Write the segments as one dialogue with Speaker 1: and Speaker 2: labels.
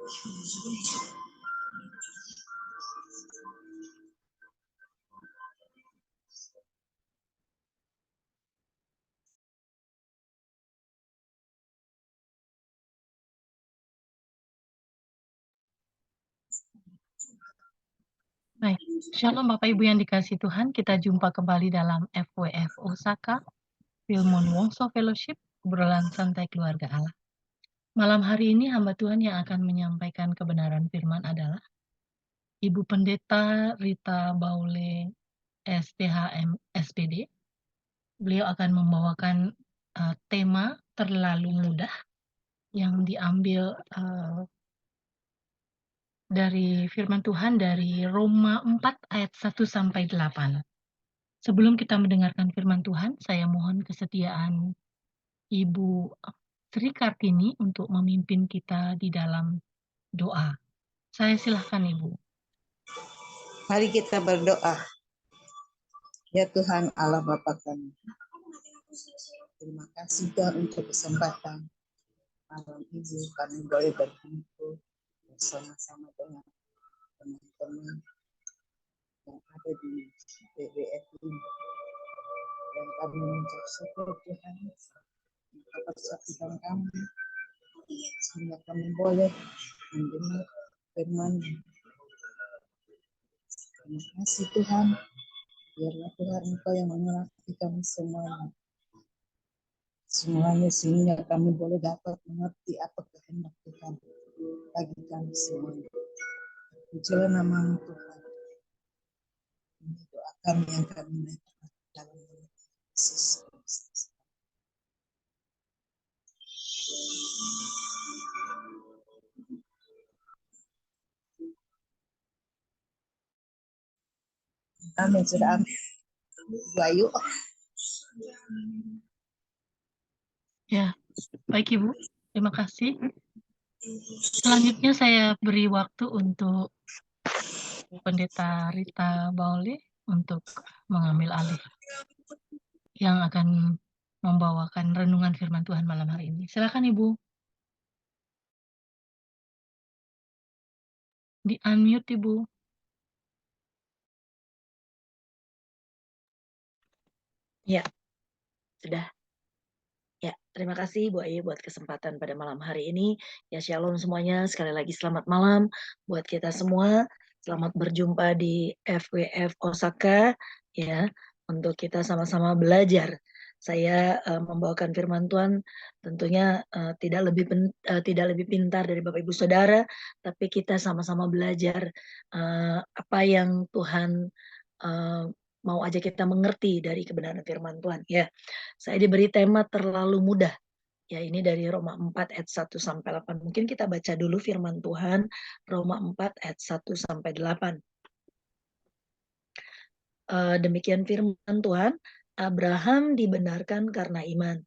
Speaker 1: Baik, Shalom Bapak Ibu yang dikasihi Tuhan, kita jumpa kembali dalam FWF Osaka, Filmon Wongso Fellowship, obrolan santai keluarga Allah. Malam hari ini hamba Tuhan yang akan menyampaikan kebenaran firman adalah Ibu Pendeta Rita Baule, STHM SPD. Beliau akan membawakan tema terlalu mudah yang diambil dari firman Tuhan dari Roma 4 ayat 1 sampai 8. Sebelum kita mendengarkan firman Tuhan, saya mohon kesetiaan Ibu Sri Kartini untuk memimpin kita di dalam doa. Saya silahkan Ibu.
Speaker 2: Mari kita berdoa. Ya Tuhan Allah Bapa kami, terima kasih Tuhan untuk kesempatan malam ini kami boleh berkumpul bersama-sama dengan teman-teman yang ada di PWF ini. Dan kami mengucap syukur Tuhan atas persatuan kami, sehingga kami boleh mendengar firman-Mu. Terima kasih Tuhan, biarlah Tuhan Engkau yang menyertai kami semuanya sehingga kami boleh dapat mengerti apa kehendak Tuhan bagi kami semuanya. Pujilah nama Tuhan. Ini doa kami yang kami naikkan dalam nama Yesus Kristus. Amin. Sudah amin. Bayu.
Speaker 1: Ya, baik Ibu. Terima kasih. Selanjutnya saya beri waktu untuk Pendeta Rita Baule untuk mengambil alih yang akan membawakan renungan firman Tuhan malam hari ini. Silakan Ibu. Di-unmute Ibu.
Speaker 3: Ya, sudah. Ya, terima kasih Bu Ayu buat kesempatan pada malam hari ini. Ya, shalom semuanya. Sekali lagi selamat malam buat kita semua. Selamat berjumpa di FWF Osaka ya, untuk kita sama-sama belajar. Saya membawakan firman Tuhan tentunya tidak lebih pintar dari Bapak Ibu Saudara, tapi kita sama-sama belajar apa yang Tuhan mau aja kita mengerti dari kebenaran firman Tuhan ya. Saya diberi tema terlalu mudah. Ya, ini dari Roma 4 ayat 1 sampai 8. Mungkin kita baca dulu firman Tuhan Roma 4 ayat 1 sampai 8. Demikian firman Tuhan, Abraham dibenarkan karena iman.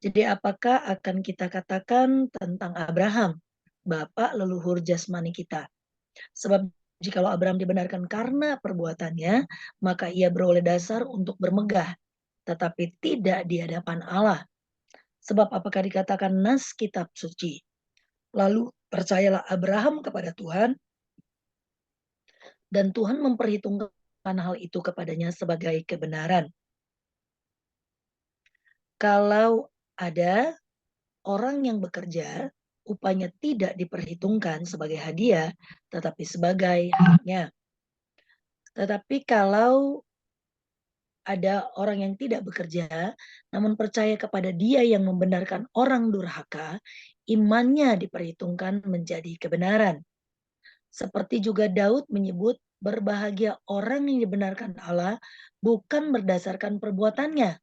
Speaker 3: Jadi apakah akan kita katakan tentang Abraham, bapak leluhur jasmani kita? Sebab jikalau Abraham dibenarkan karena perbuatannya, maka ia beroleh dasar untuk bermegah, tetapi tidak di hadapan Allah. Sebab apakah dikatakan nas kitab suci? Lalu percayalah Abraham kepada Tuhan, dan Tuhan memperhitungkan hal itu kepadanya sebagai kebenaran. Kalau ada orang yang bekerja, upahnya tidak diperhitungkan sebagai hadiah, tetapi sebagai haknya. Tetapi kalau ada orang yang tidak bekerja, namun percaya kepada Dia yang membenarkan orang durhaka, imannya diperhitungkan menjadi kebenaran. Seperti juga Daud menyebut, berbahagia orang yang dibenarkan Allah bukan berdasarkan perbuatannya.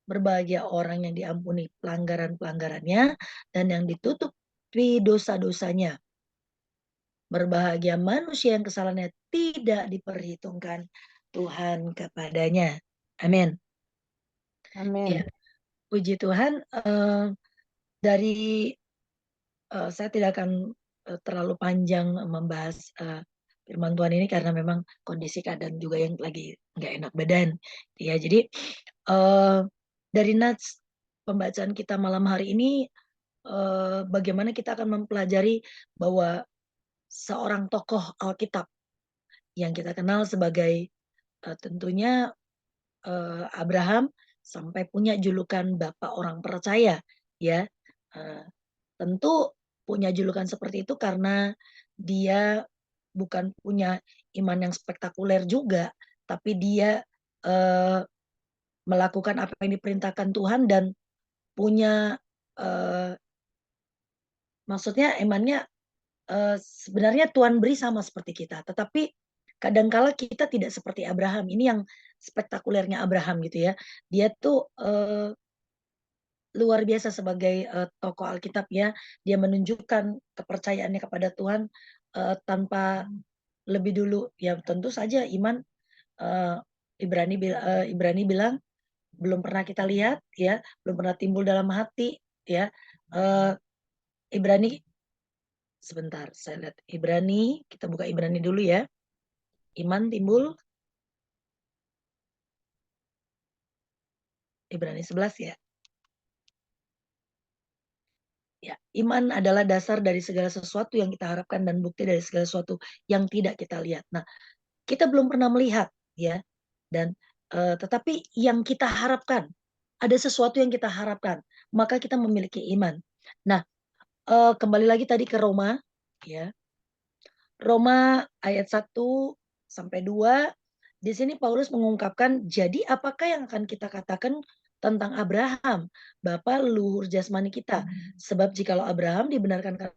Speaker 3: Berbahagia orang yang diampuni pelanggaran-pelanggarannya dan yang ditutupi dosa-dosanya. Berbahagia manusia yang kesalahannya tidak diperhitungkan Tuhan kepadanya. Amin.
Speaker 2: Amin.
Speaker 3: Ya, puji Tuhan. Saya tidak akan terlalu panjang membahas firman Tuhan ini karena memang kondisi keadaan juga yang lagi nggak enak badan. Ya, jadi dari nats pembacaan kita malam hari ini, bagaimana kita akan mempelajari bahwa seorang tokoh Alkitab yang kita kenal sebagai tentunya Abraham sampai punya julukan Bapak orang percaya, ya. Tentu punya julukan seperti itu karena dia bukan punya iman yang spektakuler juga, tapi dia melakukan apa yang diperintahkan Tuhan dan punya maksudnya imannya sebenarnya Tuhan beri sama seperti kita, tetapi kadangkala kita tidak seperti Abraham. Ini yang spektakulernya Abraham gitu ya. Dia tuh luar biasa sebagai tokoh Alkitab ya. Dia menunjukkan kepercayaannya kepada Tuhan tanpa lebih dulu. Ya tentu saja iman Ibrani bilang belum pernah kita lihat ya, belum pernah timbul dalam hati ya. Ibrani sebentar, saya lihat Ibrani, kita buka Ibrani dulu ya. Iman timbul Ibrani 11 ya. Ya, iman adalah dasar dari segala sesuatu yang kita harapkan dan bukti dari segala sesuatu yang tidak kita lihat. Nah, kita belum pernah melihat ya. Dan tetapi yang kita harapkan, ada sesuatu yang kita harapkan, maka kita memiliki iman. Nah, kembali lagi tadi ke Roma ya. Roma ayat 1 sampai 2. Di sini Paulus mengungkapkan, jadi apakah yang akan kita katakan tentang Abraham, bapa leluhur jasmani kita? Sebab jikalau Abraham dibenarkan karena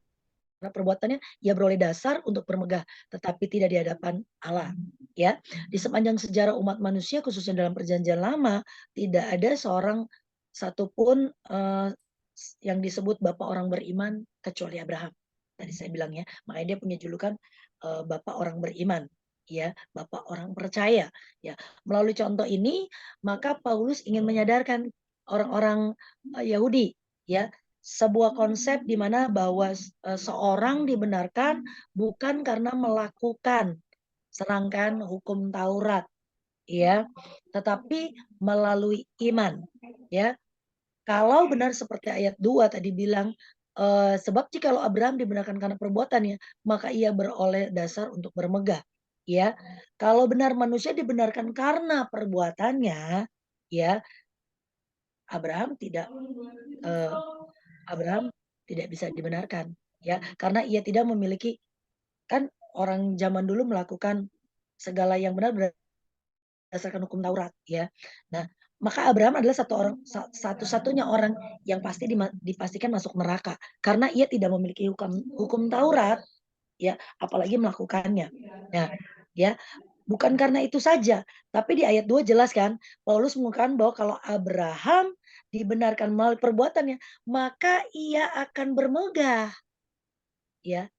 Speaker 3: perbuatannya, ia beroleh dasar untuk bermegah, tetapi tidak di hadapan Allah. Ya, di sepanjang sejarah umat manusia, khususnya dalam perjanjian lama, tidak ada seorang satupun yang disebut bapak orang beriman kecuali Abraham. Tadi saya bilang ya, makanya dia punya julukan bapak orang beriman, ya, bapak orang percaya. Ya, melalui contoh ini, maka Paulus ingin menyadarkan orang-orang Yahudi, ya, sebuah konsep di mana bahwa seorang dibenarkan bukan karena melakukan serangkaian hukum Taurat, ya, tetapi melalui iman, ya. Kalau benar seperti ayat 2 tadi bilang, sebab jikalau Abraham dibenarkan karena perbuatannya, maka ia beroleh dasar untuk bermegah, ya. Kalau benar manusia dibenarkan karena perbuatannya, ya, Abraham tidak Abraham tidak bisa dibenarkan, ya, karena ia tidak memiliki, kan orang zaman dulu melakukan segala yang benar berdasarkan hukum Taurat, ya. Nah, maka Abraham adalah satu-satunya orang yang pasti dipastikan masuk neraka karena ia tidak memiliki hukum Taurat, ya, apalagi melakukannya. Nah, ya, bukan karena itu saja, tapi di ayat 2 jelas kan, Paulus mengungkapkan bahwa kalau Abraham dibenarkan melalui perbuatannya, maka ia akan bermegah. Ya,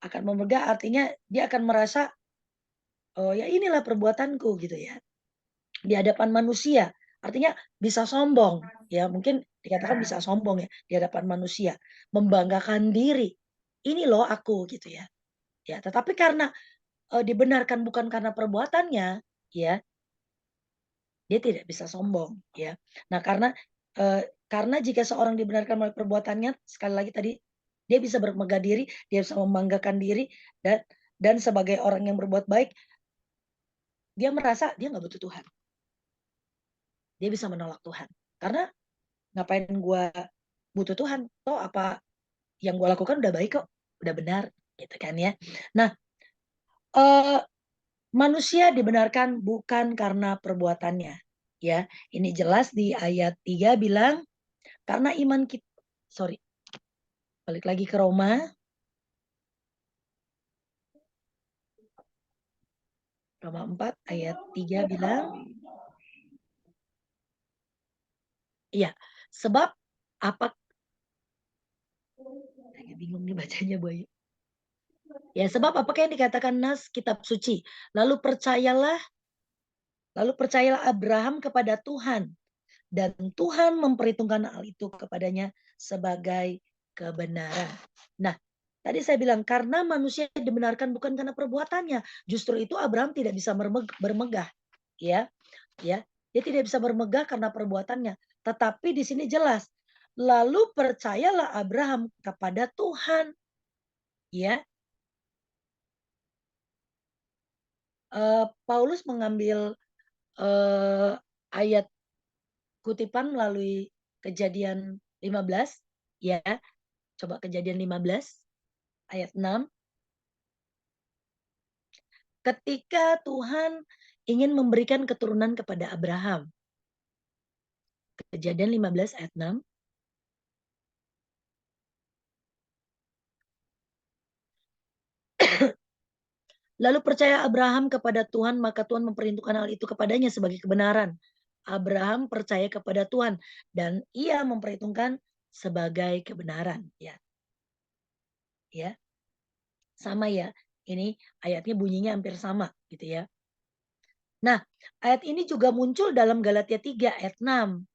Speaker 3: akan bermegah artinya dia akan merasa, oh ya inilah perbuatanku gitu ya. Di hadapan manusia, artinya bisa sombong, ya mungkin dikatakan bisa sombong ya di hadapan manusia, membanggakan diri. Ini loh aku gitu ya. Ya, tetapi karena dibenarkan bukan karena perbuatannya, ya, dia tidak bisa sombong, ya. Nah, karena jika seorang dibenarkan melalui perbuatannya, sekali lagi tadi, dia bisa bermegah diri, dia bisa membanggakan diri, dan sebagai orang yang berbuat baik, dia merasa dia nggak butuh Tuhan. Dia bisa menolak Tuhan. Karena ngapain gua butuh Tuhan? Toh apa yang gua lakukan udah baik kok, udah benar, gitu kan ya. Nah, manusia dibenarkan bukan karena perbuatannya. Ya, ini jelas di ayat 3 bilang, karena iman kita, balik lagi ke Roma 4 ayat 3 bilang, iya, sebab apa, saya bingung nih bacanya Bu Ayu. Ya, sebab apakah yang dikatakan nas kitab suci? Lalu percayalah Abraham kepada Tuhan, dan Tuhan memperhitungkan hal itu kepadanya sebagai kebenaran. Nah, tadi saya bilang karena manusia dibenarkan bukan karena perbuatannya, justru itu Abraham tidak bisa bermegah, ya, ya, dia tidak bisa bermegah karena perbuatannya. Tetapi di sini jelas, lalu percayalah Abraham kepada Tuhan, ya. Paulus mengambil ayat kutipan melalui Kejadian 15, ya. Coba Kejadian 15 ayat 6. Ketika Tuhan ingin memberikan keturunan kepada Abraham. Kejadian 15 ayat 6. Lalu percaya Abraham kepada Tuhan, maka Tuhan memperhitungkan hal itu kepadanya sebagai kebenaran. Abraham percaya kepada Tuhan dan ia memperhitungkan sebagai kebenaran, ya. Ya. Sama ya. Ini ayatnya bunyinya hampir sama gitu ya. Nah, ayat ini juga muncul dalam Galatia 3 ayat 6.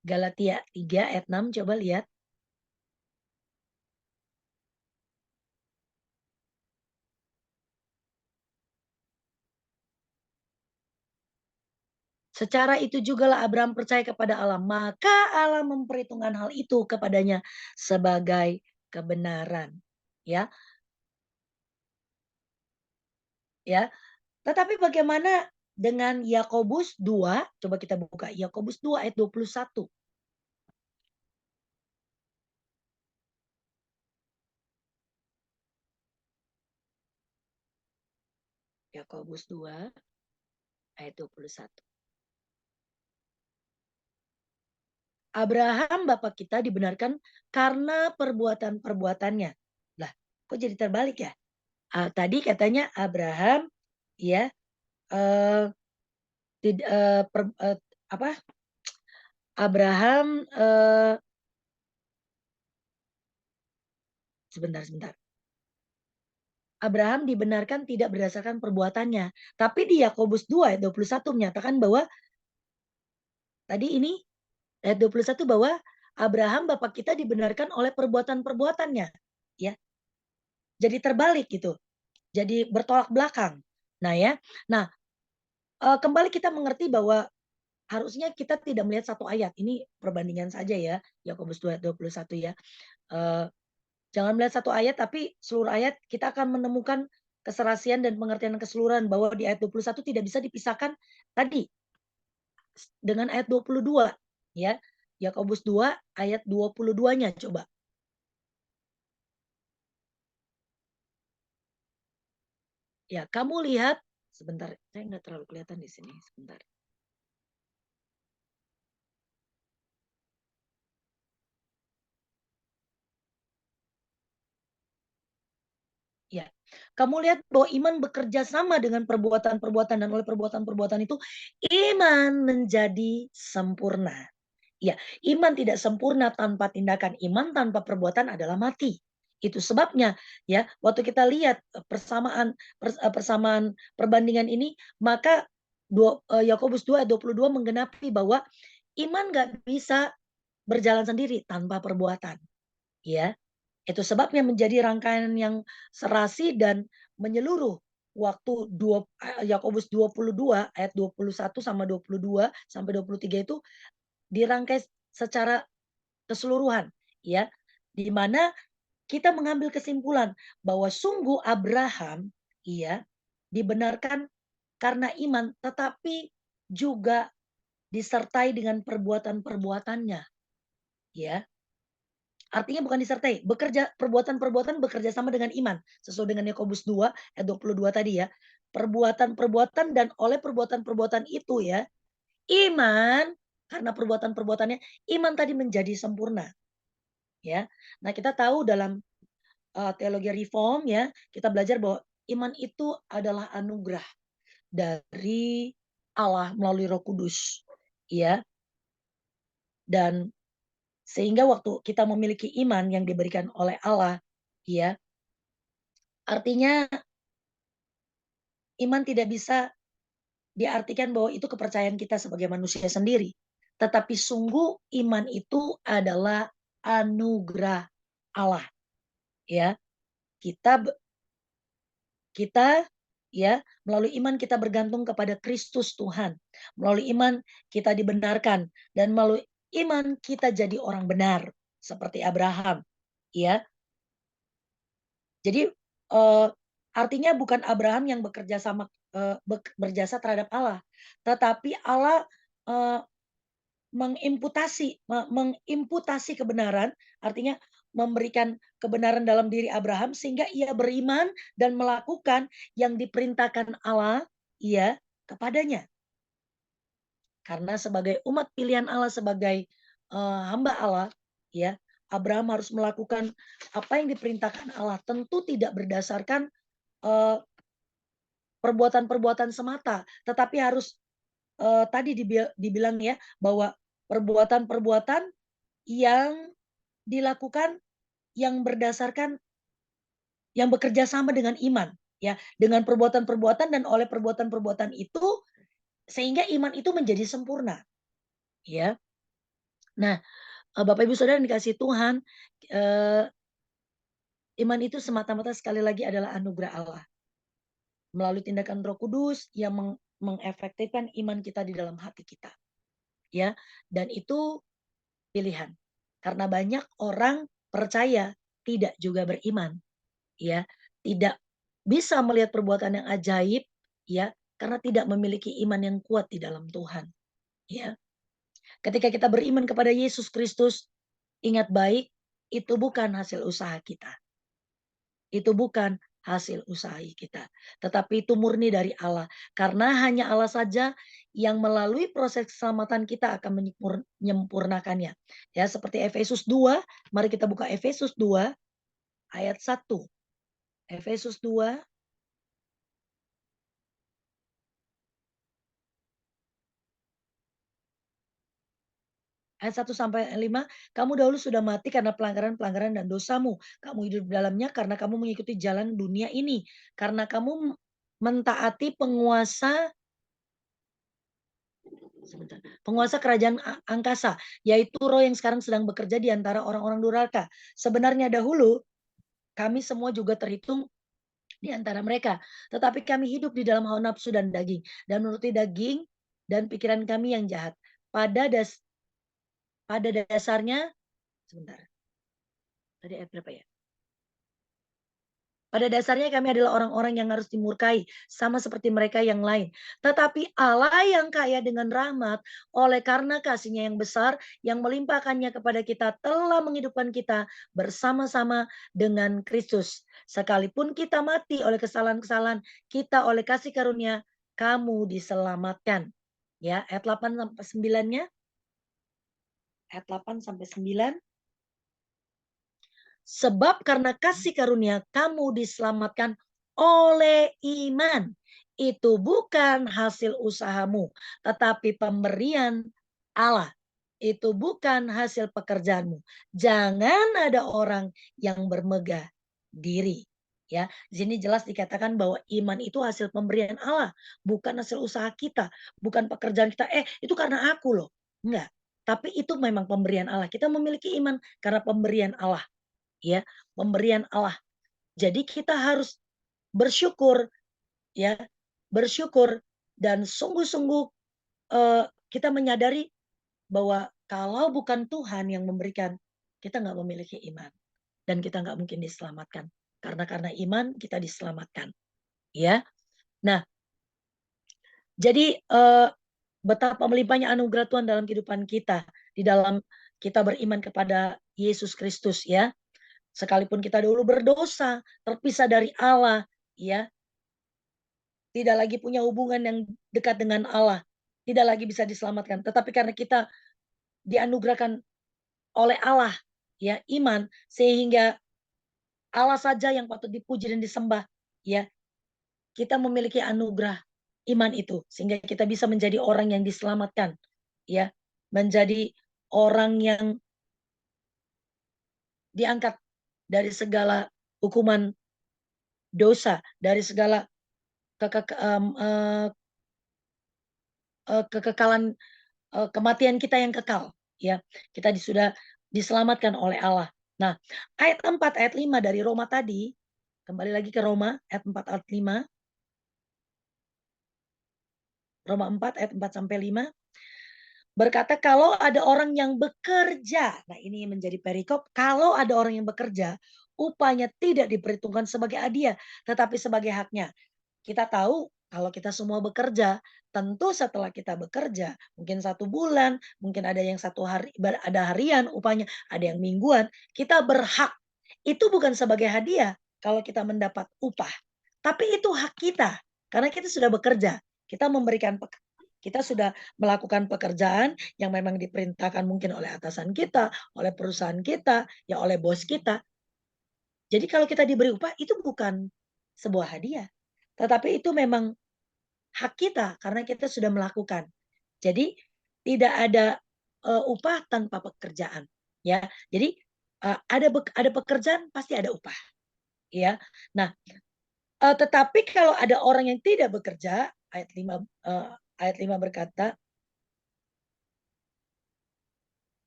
Speaker 3: Galatia 3 ayat 6, coba lihat. Secara itu jugalah Abraham percaya kepada Allah, maka Allah memperhitungkan hal itu kepadanya sebagai kebenaran. Ya. Ya. Tetapi bagaimana dengan Yakobus 2? Coba kita buka Yakobus 2 ayat 21. Yakobus 2 ayat 21. Abraham bapak kita dibenarkan karena perbuatan-perbuatannya. Lah, kok jadi terbalik ya? Tadi katanya Abraham ya apa? Abraham sebentar. Abraham dibenarkan tidak berdasarkan perbuatannya. Tapi di Yakobus 2 ayat 21 menyatakan bahwa tadi ini ayat 21 bahwa Abraham bapak kita dibenarkan oleh perbuatan-perbuatannya. Ya. Jadi terbalik gitu. Jadi bertolak belakang. Nah ya. Nah, kembali kita mengerti bahwa harusnya kita tidak melihat satu ayat. Ini perbandingan saja ya. Yakobus 2 ayat 21 ya. Jangan melihat satu ayat tapi seluruh ayat kita akan menemukan keserasian dan pengertian keseluruhan bahwa di ayat 21 tidak bisa dipisahkan tadi dengan ayat 22 ya. Yakobus 2 ayat 22-nya coba. Ya, kamu lihat sebentar, saya nggak terlalu kelihatan di sini sebentar. Ya, kamu lihat bahwa iman bekerja sama dengan perbuatan-perbuatan dan oleh perbuatan-perbuatan itu iman menjadi sempurna. Ya, iman tidak sempurna tanpa tindakan. Iman tanpa perbuatan adalah mati. Itu sebabnya ya, waktu kita lihat persamaan perbandingan ini, maka Yakobus 2 ayat 22 menggenapi bahwa iman nggak bisa berjalan sendiri tanpa perbuatan. Ya, itu sebabnya menjadi rangkaian yang serasi dan menyeluruh. Waktu Yakobus 22 ayat 21 sama 22 sampai 23 itu dirangkai secara keseluruhan, ya. Di mana kita mengambil kesimpulan bahwa sungguh Abraham ya dibenarkan karena iman, tetapi juga disertai dengan perbuatan-perbuatannya, ya. Artinya bukan disertai, perbuatan-perbuatan bekerja sama dengan iman. Sesuai dengan Yakobus 2 ayat 22 tadi ya. Perbuatan-perbuatan dan oleh perbuatan-perbuatan itu ya, iman karena perbuatan-perbuatannya, iman tadi menjadi sempurna. Ya. Nah, kita tahu dalam teologi reform ya, kita belajar bahwa iman itu adalah anugerah dari Allah melalui Roh Kudus. Ya. Dan sehingga waktu kita memiliki iman yang diberikan oleh Allah, ya, artinya iman tidak bisa diartikan bahwa itu kepercayaan kita sebagai manusia sendiri. Tetapi sungguh iman itu adalah anugerah Allah. Ya, kita ya melalui iman kita bergantung kepada Kristus Tuhan. Melalui iman kita dibenarkan dan melalui iman kita jadi orang benar seperti Abraham. Ya, Jadi artinya bukan Abraham yang berjasa terhadap Allah, tetapi Allah mengimputasi kebenaran, artinya memberikan kebenaran dalam diri Abraham sehingga ia beriman dan melakukan yang diperintahkan Allah kepadanya. Karena sebagai umat pilihan Allah, sebagai hamba Allah, Abraham harus melakukan apa yang diperintahkan Allah, tentu tidak berdasarkan perbuatan-perbuatan semata, tetapi harus tadi dibilang bahwa perbuatan-perbuatan yang dilakukan yang berdasarkan yang bekerja sama dengan iman, dengan perbuatan-perbuatan, dan oleh perbuatan-perbuatan itu sehingga iman itu menjadi sempurna, Nah, Bapak Ibu Saudara yang dikasihi Tuhan, iman itu semata-mata sekali lagi adalah anugerah Allah melalui tindakan Roh Kudus yang mengefektifkan iman kita di dalam hati kita, dan itu pilihan. Karena banyak orang percaya tidak juga beriman, tidak bisa melihat perbuatan yang ajaib, karena tidak memiliki iman yang kuat di dalam Tuhan, Ketika kita beriman kepada Yesus Kristus, ingat baik, itu bukan hasil usaha kita. Itu bukan hasil usaha kita, tetapi itu murni dari Allah. Karena hanya Allah saja yang melalui proses keselamatan kita akan menyempurnakannya. Seperti Efesus 2, mari kita buka Efesus 2 ayat 1. Efesus 2 ayat 1 sampai 5, kamu dahulu sudah mati karena pelanggaran-pelanggaran dan dosamu. Kamu hidup dalamnya karena kamu mengikuti jalan dunia ini. Karena kamu mentaati penguasa kerajaan angkasa, yaitu roh yang sekarang sedang bekerja di antara orang-orang durhaka. Sebenarnya dahulu kami semua juga terhitung di antara mereka. Tetapi kami hidup di dalam hawa nafsu dan daging, dan menuruti daging dan pikiran kami yang jahat. Pada dasarnya, sebentar. Tadi ayat berapa ya? Pada dasarnya kami adalah orang-orang yang harus dimurkai, sama seperti mereka yang lain. Tetapi Allah yang kaya dengan rahmat, oleh karena kasih-Nya yang besar, yang melimpahkannya kepada kita, telah menghidupkan kita bersama-sama dengan Kristus. Sekalipun kita mati oleh kesalahan-kesalahan kita, oleh kasih karunia, kamu diselamatkan. Ayat 8 sampai 9-nya. Ayat 8 sampai 9. Sebab karena kasih karunia kamu diselamatkan oleh iman. Itu bukan hasil usahamu, tetapi pemberian Allah. Itu bukan hasil pekerjaanmu. Jangan ada orang yang bermegah diri. Di sini jelas dikatakan bahwa iman itu hasil pemberian Allah, bukan hasil usaha kita, bukan pekerjaan kita. Itu karena aku loh. Enggak. Tapi itu memang pemberian Allah. Kita memiliki iman karena pemberian Allah. Pemberian Allah. Jadi kita harus bersyukur, bersyukur, dan sungguh-sungguh kita menyadari bahwa kalau bukan Tuhan yang memberikan, kita nggak memiliki iman dan kita nggak mungkin diselamatkan. Karena iman kita diselamatkan. Nah, jadi betapa melimpahnya anugerah Tuhan dalam kehidupan kita, di dalam kita beriman kepada Yesus Kristus, Sekalipun kita dulu berdosa, terpisah dari Allah, tidak lagi punya hubungan yang dekat dengan Allah, tidak lagi bisa diselamatkan. Tetapi karena kita dianugerahkan oleh Allah, iman, sehingga Allah saja yang patut dipuji dan disembah, kita memiliki anugerah iman itu, sehingga kita bisa menjadi orang yang diselamatkan, menjadi orang yang diangkat dari segala hukuman dosa, dari segala kekekalan, kematian kita yang kekal. Kita sudah diselamatkan oleh Allah. Nah, ayat 4, ayat 5 dari Roma tadi, kembali lagi ke Roma, ayat 4, ayat 5. Roma 4, ayat 4 sampai 5. Berkata, kalau ada orang yang bekerja, nah ini menjadi perikop, kalau ada orang yang bekerja upahnya tidak diperhitungkan sebagai hadiah, tetapi sebagai haknya. Kita tahu kalau kita semua bekerja, tentu setelah kita bekerja, mungkin 1 bulan, mungkin ada yang 1 hari, ada harian upahnya, ada yang mingguan, kita berhak. Itu bukan sebagai hadiah kalau kita mendapat upah, tapi itu hak kita karena kita sudah bekerja. Kita sudah melakukan pekerjaan yang memang diperintahkan mungkin oleh atasan kita, oleh perusahaan kita, ya oleh bos kita. Jadi kalau kita diberi upah itu bukan sebuah hadiah, tetapi itu memang hak kita karena kita sudah melakukan. Jadi tidak ada upah tanpa pekerjaan, ya. Jadi ada pekerjaan pasti ada upah, ya. Nah, tetapi kalau ada orang yang tidak bekerja, ayat 5 berkata,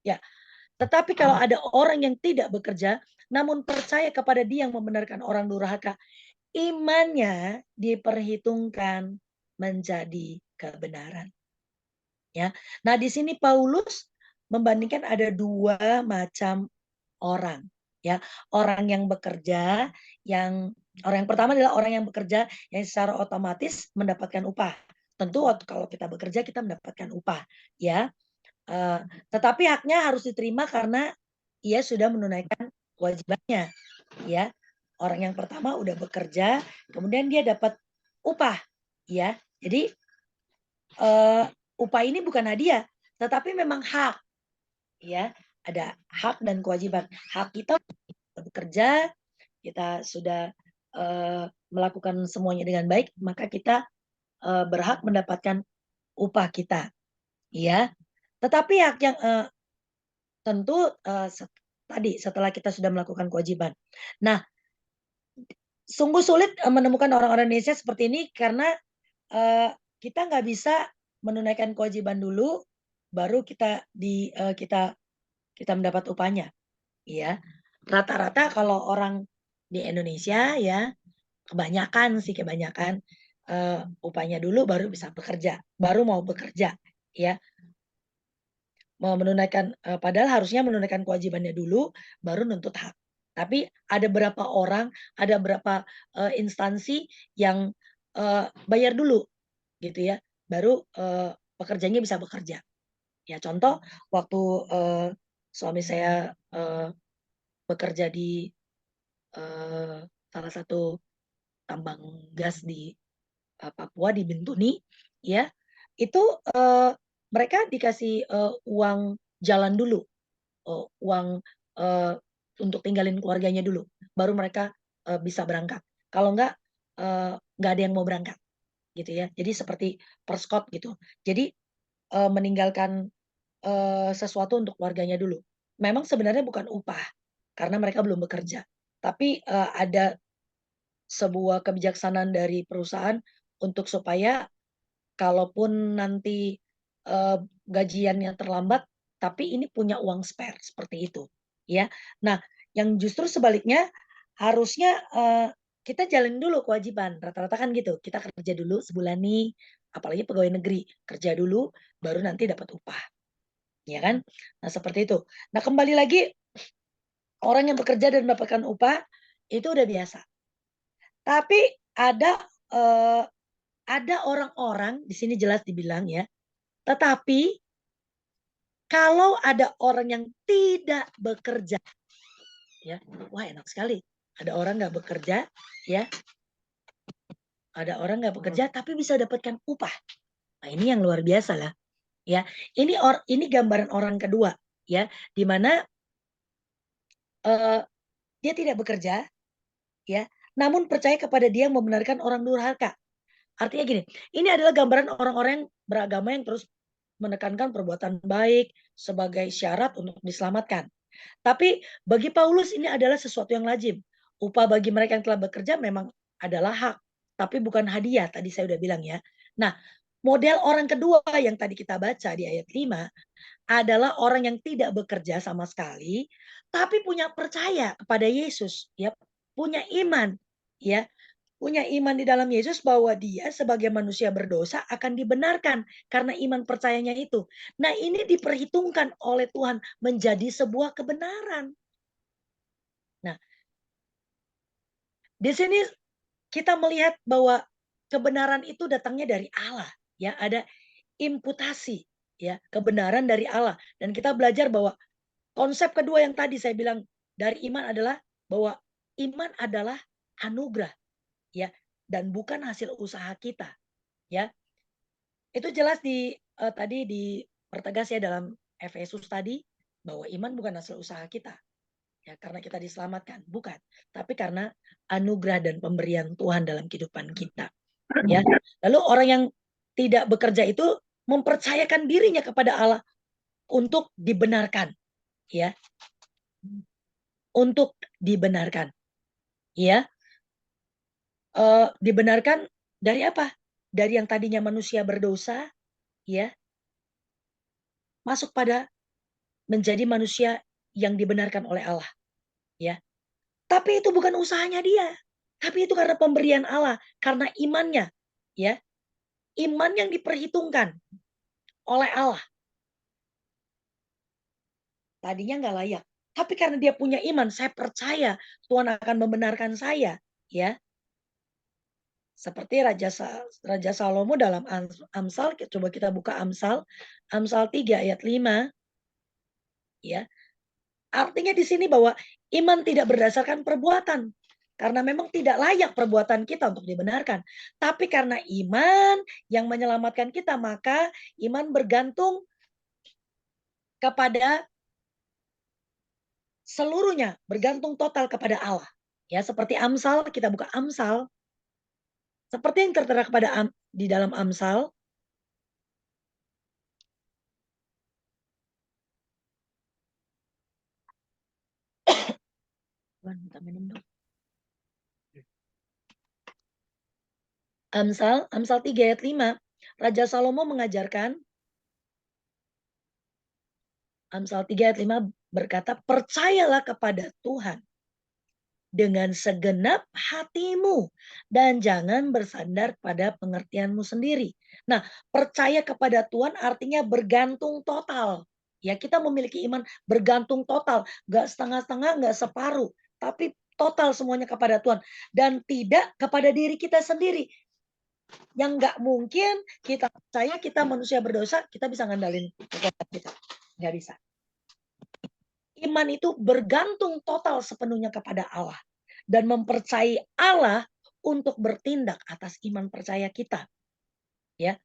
Speaker 3: ya, tetapi kalau ada orang yang tidak bekerja, namun percaya kepada Dia yang membenarkan orang durhaka, imannya diperhitungkan menjadi kebenaran. Ya. Nah, di sini Paulus membandingkan ada 2 macam orang, ya. Orang yang bekerja, orang yang pertama adalah orang yang bekerja yang secara otomatis mendapatkan upah. Tentu kalau kita bekerja kita mendapatkan upah, ya. Tetapi haknya harus diterima karena ia sudah menunaikan kewajibannya, ya. Orang yang pertama udah bekerja, kemudian dia dapat upah, ya. Jadi upah ini bukan hadiah, tetapi memang hak, ya. Ada hak dan kewajiban. Hak kita bekerja, kita sudah melakukan semuanya dengan baik, maka kita berhak mendapatkan upah kita, ya. Tetapi hak yang tentu tadi setelah kita sudah melakukan kewajiban. Nah, sungguh sulit menemukan orang-orang Indonesia seperti ini karena kita nggak bisa menunaikan kewajiban dulu, baru kita mendapat upahnya, ya. Rata-rata kalau orang di Indonesia, ya, kebanyakan upahnya dulu baru bisa bekerja, baru mau bekerja, ya. Mau menunaikan padahal harusnya menunaikan kewajibannya dulu, baru nuntut hak. Tapi ada berapa orang, ada berapa instansi yang bayar dulu, gitu ya, baru pekerjanya bisa bekerja. Ya contoh waktu suami saya bekerja di salah satu tambang gas di Papua di Bintuni, ya itu mereka dikasih uang jalan dulu, uang untuk tinggalin keluarganya dulu, baru mereka bisa berangkat. Kalau enggak ada yang mau berangkat, gitu ya. Jadi seperti perskot gitu. Jadi meninggalkan sesuatu untuk keluarganya dulu. Memang sebenarnya bukan upah, karena mereka belum bekerja. Tapi ada sebuah kebijaksanaan dari perusahaan untuk supaya kalaupun nanti gajiannya terlambat, tapi ini punya uang spare, seperti itu, ya. Nah, yang justru sebaliknya harusnya kita jalin dulu kewajiban, rata-rata kan gitu, kita kerja dulu sebulan nih, apalagi pegawai negeri, kerja dulu baru nanti dapat upah. Ya kan? Nah, seperti itu. Nah, kembali lagi orang yang bekerja dan mendapatkan upah itu udah biasa. Tapi ada orang-orang di sini jelas dibilang, ya. Tetapi kalau ada orang yang tidak bekerja, ya, wah enak sekali. Ada orang nggak bekerja, ya. Ada orang nggak bekerja tapi bisa dapatkan upah. Nah, ini yang luar biasa lah, ya. Ini gambaran orang kedua, ya, di mana dia tidak bekerja, ya, namun percaya kepada Dia yang membenarkan orang durhaka. Artinya gini, ini adalah gambaran orang-orang yang beragama yang terus menekankan perbuatan baik sebagai syarat untuk diselamatkan. Tapi bagi Paulus ini adalah sesuatu yang lazim. Upah bagi mereka yang telah bekerja memang adalah hak, tapi bukan hadiah. Tadi saya udah bilang, ya. Nah, model orang kedua yang tadi kita baca di ayat 5 adalah orang yang tidak bekerja sama sekali, tapi punya percaya kepada Yesus, ya, punya iman, ya, punya iman di dalam Yesus bahwa dia sebagai manusia berdosa akan dibenarkan karena iman percayanya itu. Nah, ini diperhitungkan oleh Tuhan menjadi sebuah kebenaran. Nah, Di sini kita melihat bahwa kebenaran itu datangnya dari Allah, ya, ada imputasi, ya, kebenaran dari Allah. Dan kita belajar bahwa konsep kedua yang tadi saya bilang dari iman adalah bahwa iman adalah anugerah, ya, dan bukan hasil usaha kita, ya. Itu jelas tadi dipertegas ya dalam Efesus tadi bahwa iman bukan hasil usaha kita. Ya, karena kita diselamatkan, bukan, tapi karena anugerah dan pemberian Tuhan dalam kehidupan kita. Ya, lalu orang yang tidak bekerja itu mempercayakan dirinya kepada Allah untuk dibenarkan, ya, untuk dibenarkan, ya, dibenarkan dari apa? Dari yang tadinya manusia berdosa, ya, masuk pada menjadi manusia yang dibenarkan oleh Allah, ya. Tapi itu bukan usahanya dia. Tapi itu karena pemberian Allah, karena imannya, ya. Iman yang diperhitungkan oleh Allah. Tadinya nggak layak. Tapi karena dia punya iman, saya percaya Tuhan akan membenarkan saya, ya. Seperti Raja Salomo dalam Amsal, coba kita buka Amsal 3 ayat 5, ya. Artinya di sini bahwa iman tidak berdasarkan perbuatan. Karena memang tidak layak perbuatan kita untuk dibenarkan. Tapi karena iman yang menyelamatkan kita, maka iman bergantung kepada seluruhnya, bergantung total kepada Allah. Ya, seperti Amsal, kita buka Amsal. Seperti yang tertera di dalam Amsal. Amsal 3 ayat 5. Raja Salomo mengajarkan, Amsal 3 ayat 5 berkata, percayalah kepada Tuhan dengan segenap hatimu dan jangan bersandar pada pengertianmu sendiri. Nah, percaya kepada Tuhan artinya bergantung total. Ya, kita memiliki iman bergantung total, nggak setengah-setengah, nggak separuh, tapi total semuanya kepada Tuhan dan tidak kepada diri kita sendiri. Yang nggak mungkin kita percaya kita manusia berdosa, kita bisa ngandalin kekuatan kita. Nggak bisa. Iman itu bergantung total sepenuhnya kepada Allah. Dan mempercayai Allah untuk bertindak atas iman percaya kita. Ya.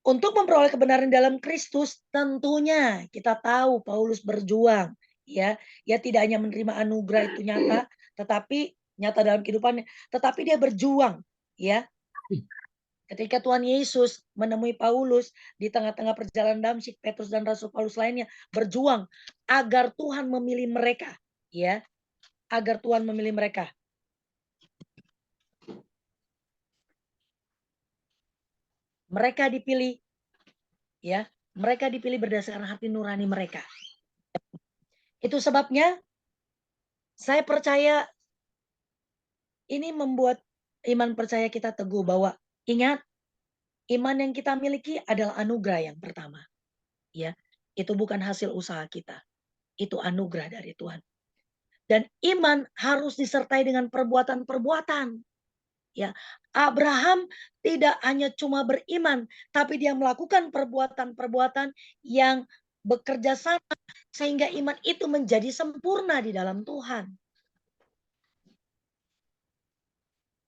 Speaker 3: Untuk memperoleh kebenaran dalam Kristus, tentunya kita tahu Paulus berjuang. Ya, tidak hanya menerima anugerah itu nyata, tetapi nyata dalam kehidupannya, tetapi dia berjuang. Ya, ketika Tuhan Yesus menemui Paulus di tengah-tengah perjalanan Damsyik, Petrus dan Rasul Paulus lainnya berjuang agar Tuhan memilih mereka, ya, agar Tuhan memilih mereka. Mereka dipilih, ya, mereka dipilih berdasarkan hati nurani mereka. Itu sebabnya saya percaya ini membuat iman percaya kita teguh bahwa ingat, iman yang kita miliki adalah anugerah yang pertama. Ya, itu bukan hasil usaha kita. Itu anugerah dari Tuhan. Dan iman harus disertai dengan perbuatan-perbuatan. Ya, Abraham tidak hanya cuma beriman, tapi dia melakukan perbuatan-perbuatan yang bekerja sama sehingga iman itu menjadi sempurna di dalam Tuhan.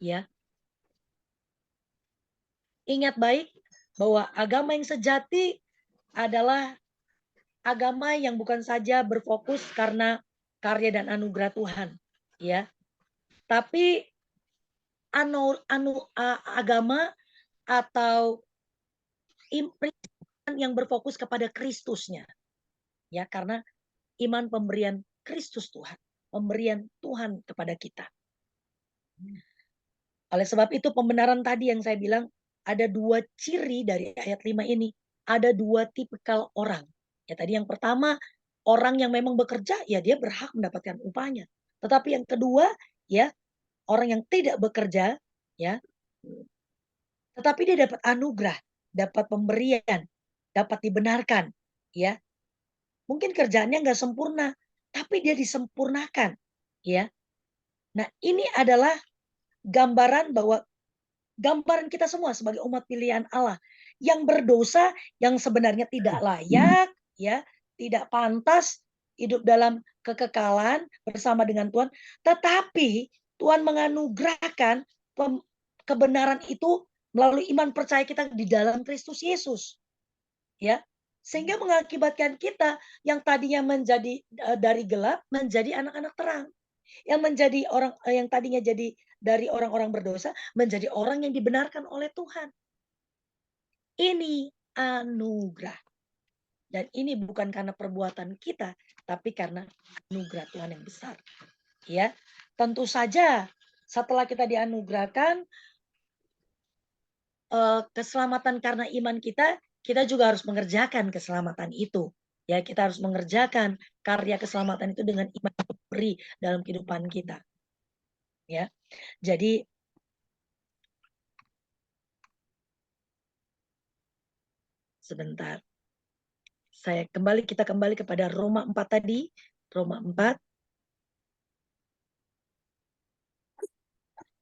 Speaker 3: Ya. Ingat baik bahwa agama yang sejati adalah agama yang bukan saja berfokus karena karya dan anugerah Tuhan, ya. Tapi agama atau yang berfokus kepada Kristusnya. Ya, karena iman pemberian Kristus Tuhan, pemberian Tuhan kepada kita. Oleh sebab itu pembenaran tadi yang saya bilang ada dua ciri dari ayat 5 ini. Ada dua tipikal orang. Ya, tadi yang pertama, orang yang memang bekerja, ya dia berhak mendapatkan upahnya. Tetapi yang kedua, ya, orang yang tidak bekerja, ya, tetapi dia dapat anugerah, dapat pemberian, dapat dibenarkan, ya. Mungkin kerjaannya nggak sempurna, tapi dia disempurnakan, ya. Nah, ini adalah gambaran kita semua sebagai umat pilihan Allah yang berdosa, yang sebenarnya tidak layak, ya, tidak pantas hidup dalam kekekalan bersama dengan Tuhan, tetapi Tuhan menganugerahkan kebenaran itu melalui iman percaya kita di dalam Kristus Yesus. Ya, sehingga mengakibatkan kita yang tadinya menjadi dari gelap menjadi anak-anak terang. Yang tadinya jadi dari orang-orang berdosa menjadi orang yang dibenarkan oleh Tuhan. Ini anugerah. Dan ini bukan karena perbuatan kita, tapi karena anugerah Tuhan yang besar. Ya, tentu saja setelah kita dianugerahkan keselamatan karena iman kita, kita juga harus mengerjakan keselamatan itu. Ya, kita harus mengerjakan karya keselamatan itu dengan iman yang beri dalam kehidupan kita. Ya, jadi sebentar. Kita kembali kepada Roma 4 tadi. Roma 4.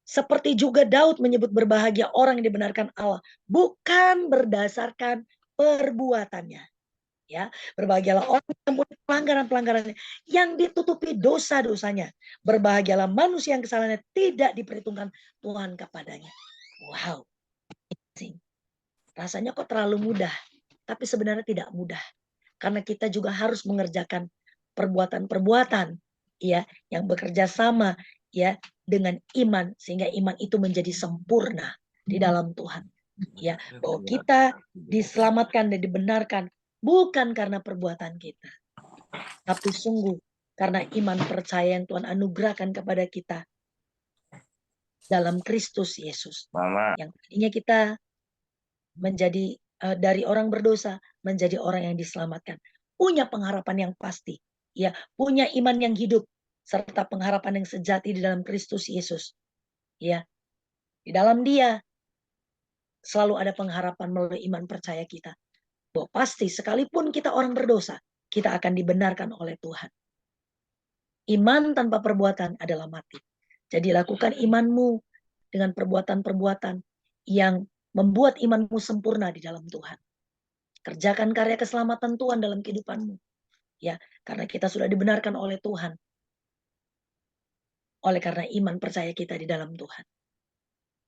Speaker 3: Seperti juga Daud menyebut berbahagia orang yang dibenarkan Allah, bukan berdasarkan perbuatannya. Ya, berbahagialah orang yang mempunyai pelanggaran-pelanggarannya, yang ditutupi dosa-dosanya. Berbahagialah manusia yang kesalahannya tidak diperhitungkan Tuhan kepadanya. Wow. Rasanya kok terlalu mudah, tapi sebenarnya tidak mudah. Karena kita juga harus mengerjakan perbuatan-perbuatan ya yang bekerja sama ya dengan iman, sehingga iman itu menjadi sempurna di dalam Tuhan. Ya, bahwa kita diselamatkan dan dibenarkan bukan karena perbuatan kita, tapi sungguh karena iman percaya yang Tuhan anugerahkan kepada kita dalam Kristus Yesus. Yang tadinya kita menjadi dari orang berdosa menjadi orang yang diselamatkan, punya pengharapan yang pasti, ya, punya iman yang hidup serta pengharapan yang sejati di dalam Kristus Yesus. Ya, di dalam Dia selalu ada pengharapan melalui iman percaya kita. Bahwa pasti sekalipun kita orang berdosa, kita akan dibenarkan oleh Tuhan. Iman tanpa perbuatan adalah mati. Jadi lakukan imanmu dengan perbuatan-perbuatan yang membuat imanmu sempurna di dalam Tuhan. Kerjakan karya keselamatan Tuhan dalam kehidupanmu. Ya, karena kita sudah dibenarkan oleh Tuhan. Oleh karena iman percaya kita di dalam Tuhan.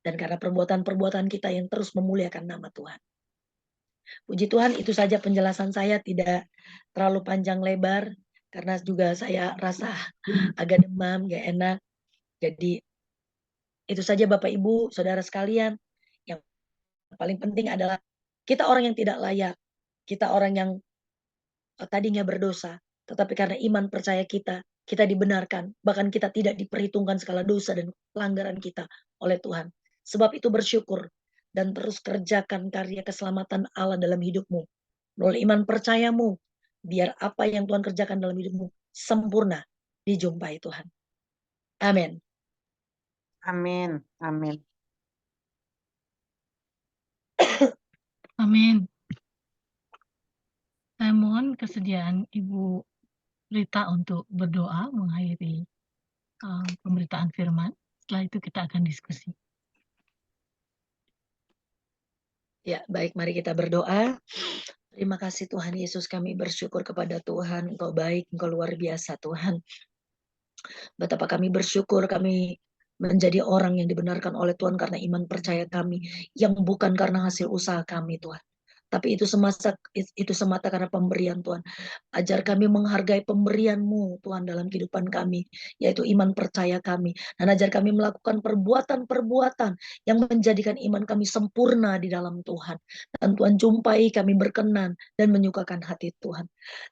Speaker 3: Dan karena perbuatan-perbuatan kita yang terus memuliakan nama Tuhan. Puji Tuhan, itu saja penjelasan saya, tidak terlalu panjang lebar. Karena juga saya rasa agak demam, gak enak. Jadi itu saja Bapak Ibu, Saudara sekalian. Yang paling penting adalah kita orang yang tidak layak. Kita orang yang tadinya berdosa. Tetapi karena iman percaya kita dibenarkan. Bahkan kita tidak diperhitungkan segala dosa dan pelanggaran kita oleh Tuhan. Sebab itu bersyukur dan terus kerjakan karya keselamatan Allah dalam hidupmu. Melalui iman percayamu, biar apa yang Tuhan kerjakan dalam hidupmu sempurna dijumpai Tuhan. Amin.
Speaker 4: Amin. Amin.
Speaker 1: Amin. Saya mohon kesediaan Ibu Rita untuk berdoa mengakhiri pemberitaan firman. Setelah itu kita akan diskusi.
Speaker 3: Ya, baik, mari kita berdoa. Terima kasih Tuhan Yesus, kami bersyukur kepada Tuhan. Engkau baik, Engkau luar biasa Tuhan. Betapa kami bersyukur kami menjadi orang yang dibenarkan oleh Tuhan karena iman percaya kami, yang bukan karena hasil usaha kami Tuhan. Tapi itu semata karena pemberian Tuhan. Ajar kami menghargai pemberian-Mu Tuhan dalam kehidupan kami, yaitu iman percaya kami. Dan ajar kami melakukan perbuatan-perbuatan yang menjadikan iman kami sempurna di dalam Tuhan. Dan Tuhan jumpai kami berkenan dan menyukakan hati Tuhan.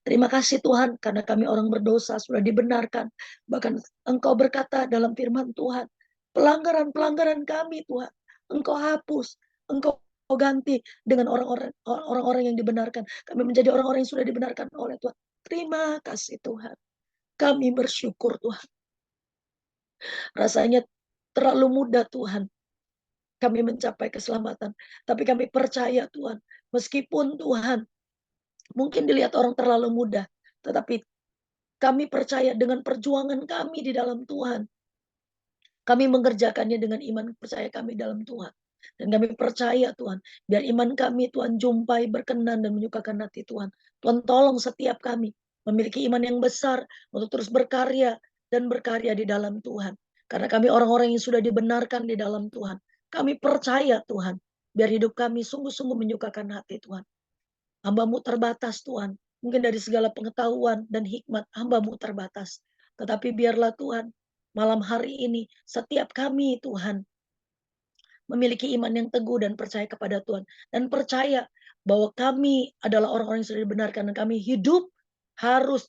Speaker 3: Terima kasih Tuhan karena kami orang berdosa sudah dibenarkan. Bahkan Engkau berkata dalam firman Tuhan, pelanggaran-pelanggaran kami Tuhan, Engkau hapus, Engkau ganti dengan orang-orang yang dibenarkan. Kami menjadi orang-orang yang sudah dibenarkan oleh Tuhan. Terima kasih Tuhan. Kami bersyukur Tuhan. Rasanya terlalu mudah Tuhan kami mencapai keselamatan. Tapi kami percaya Tuhan, meskipun Tuhan mungkin dilihat orang terlalu mudah, tetapi kami percaya dengan perjuangan kami di dalam Tuhan, Kami mengerjakannya dengan iman percaya kami dalam Tuhan. Dan kami percaya Tuhan, biar iman kami Tuhan jumpai, berkenan dan menyukakan hati Tuhan. Tuhan tolong setiap kami memiliki iman yang besar untuk terus berkarya dan berkarya di dalam Tuhan. Karena kami orang-orang yang sudah dibenarkan di dalam Tuhan. Kami percaya Tuhan, biar hidup kami sungguh-sungguh menyukakan hati Tuhan. Hamba-Mu terbatas Tuhan. Mungkin dari segala pengetahuan dan hikmat hamba-Mu terbatas. Tetapi biarlah Tuhan, malam hari ini setiap kami Tuhan memiliki iman yang teguh dan percaya kepada Tuhan. Dan percaya bahwa kami adalah orang-orang yang sudah dibenarkan. Dan kami hidup harus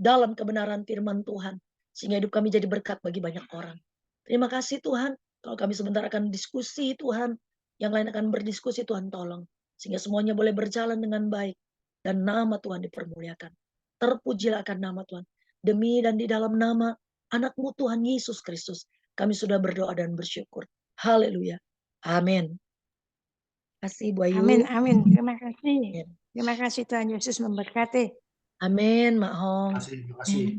Speaker 3: dalam kebenaran firman Tuhan. Sehingga hidup kami jadi berkat bagi banyak orang. Terima kasih Tuhan. Kalau kami sebentar akan diskusi Tuhan. Yang lain akan berdiskusi Tuhan tolong. Sehingga semuanya boleh berjalan dengan baik. Dan nama Tuhan dipermuliakan. Terpujilah akan nama Tuhan. Demi dan di dalam nama anak-Mu Tuhan Yesus Kristus. Kami sudah berdoa dan bersyukur. Haleluya. Amin. Terima kasih Bu Ayu.
Speaker 5: Amin, amin. Terima kasih. Terima kasih Tuhan Yesus memberkati.
Speaker 3: Amin, Mak Hong.
Speaker 6: Terima kasih.